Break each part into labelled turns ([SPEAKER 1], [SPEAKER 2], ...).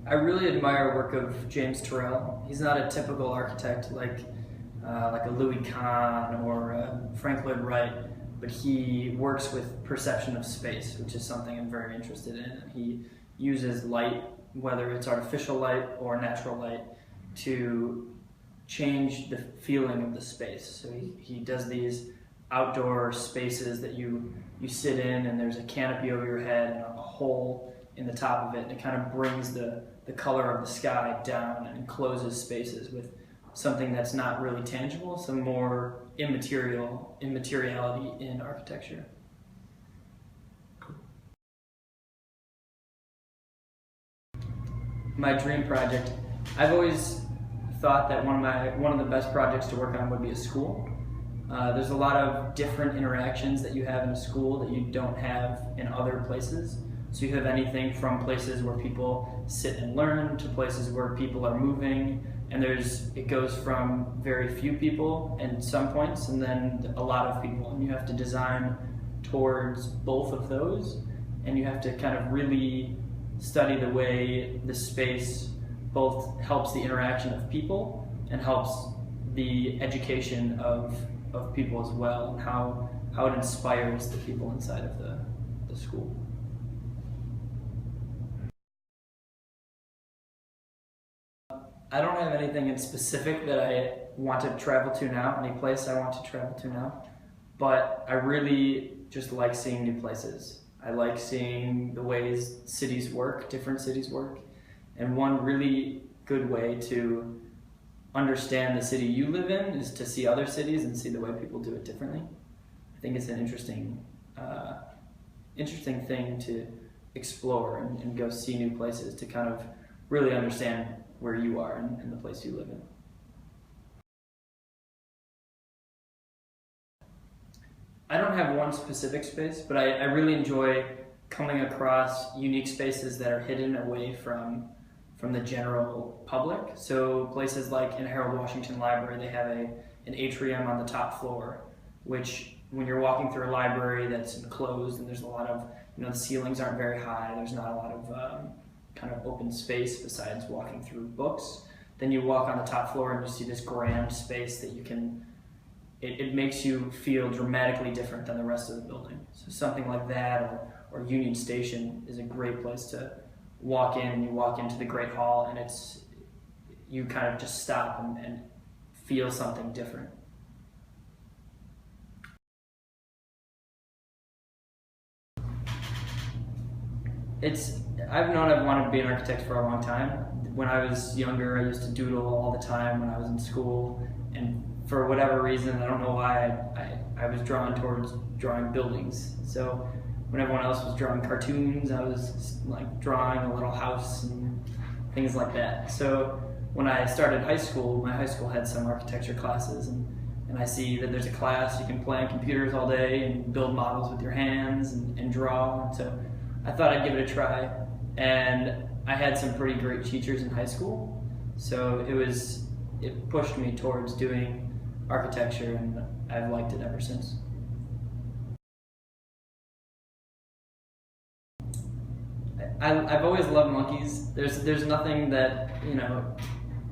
[SPEAKER 1] I really admire work of James Turrell. He's not a typical architect like a Louis Kahn or Frank Lloyd Wright, but he works with perception of space, which is something I'm very interested in. He uses light, whether it's artificial light or natural light, to change the feeling of the space. So he does these outdoor spaces that you sit in, and there's a canopy over your head and a hole in the top of it, and it kind of brings the color of the sky down and encloses spaces with something that's not really tangible, some more immateriality in architecture. My dream project, I've always thought that one of the best projects to work on would be a school. There's a lot of different interactions that you have in a school that you don't have in other places. So you have anything from places where people sit and learn to places where people are moving, and it goes from very few people at some points and then a lot of people, and you have to design towards both of those, and you have to kind of really study the way the space both helps the interaction of people and helps the education of people as well, and how it inspires the people inside of the school. I don't have anything in specific that I want to travel to now, any place I want to travel to now, but I really just like seeing new places. I like seeing the ways cities work, different cities work, and one really good way to understand the city you live in is to see other cities and see the way people do it differently. I think it's an interesting thing to explore and go see new places to kind of really understand where you are and the place you live in. I don't have one specific space, but I really enjoy coming across unique spaces that are hidden away from the general public. So places like in Harold Washington Library, they have an atrium on the top floor, which when you're walking through a library that's enclosed and there's a lot of, the ceilings aren't very high, there's not a lot of kind of open space besides walking through books, then you walk on the top floor and you see this grand space that it makes you feel dramatically different than the rest of the building. So something like that, or Union Station is a great place to walk in, and you walk into the Great Hall and you kind of just stop and feel something different. I've known I've wanted to be an architect for a long time. When I was younger, I used to doodle all the time when I was in school, and for whatever reason, I don't know why, I was drawn towards drawing buildings. So when everyone else was drawing cartoons, I was like drawing a little house and things like that. So when I started high school, my high school had some architecture classes, and I see that there's a class you can play on computers all day and build models with your hands and draw. So I thought I'd give it a try, and I had some pretty great teachers in high school, so it pushed me towards doing architecture, and I've liked it ever since. I've always loved monkeys. There's nothing that,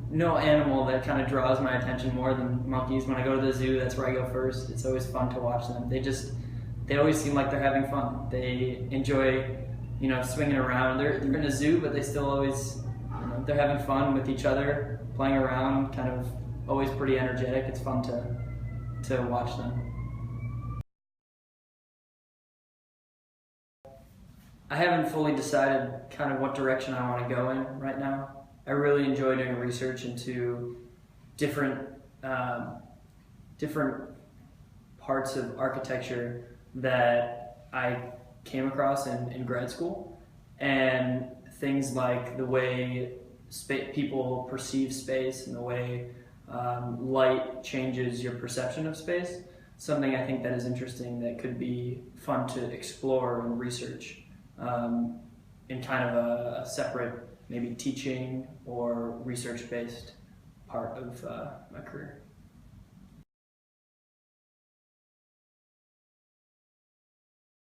[SPEAKER 1] no animal that kind of draws my attention more than monkeys. When I go to the zoo, that's where I go first. It's always fun to watch them. They always seem like they're having fun. They enjoy, swinging around. They're in a zoo, but they still always, they're having fun with each other, playing around, kind of always pretty energetic. It's fun to watch them. I haven't fully decided kind of what direction I want to go in right now. I really enjoy doing research into different parts of architecture that I came across in grad school, and things like the way people perceive space and the way light changes your perception of space. Something I think that is interesting that could be fun to explore and research in kind of a separate, maybe teaching or research-based part of my career.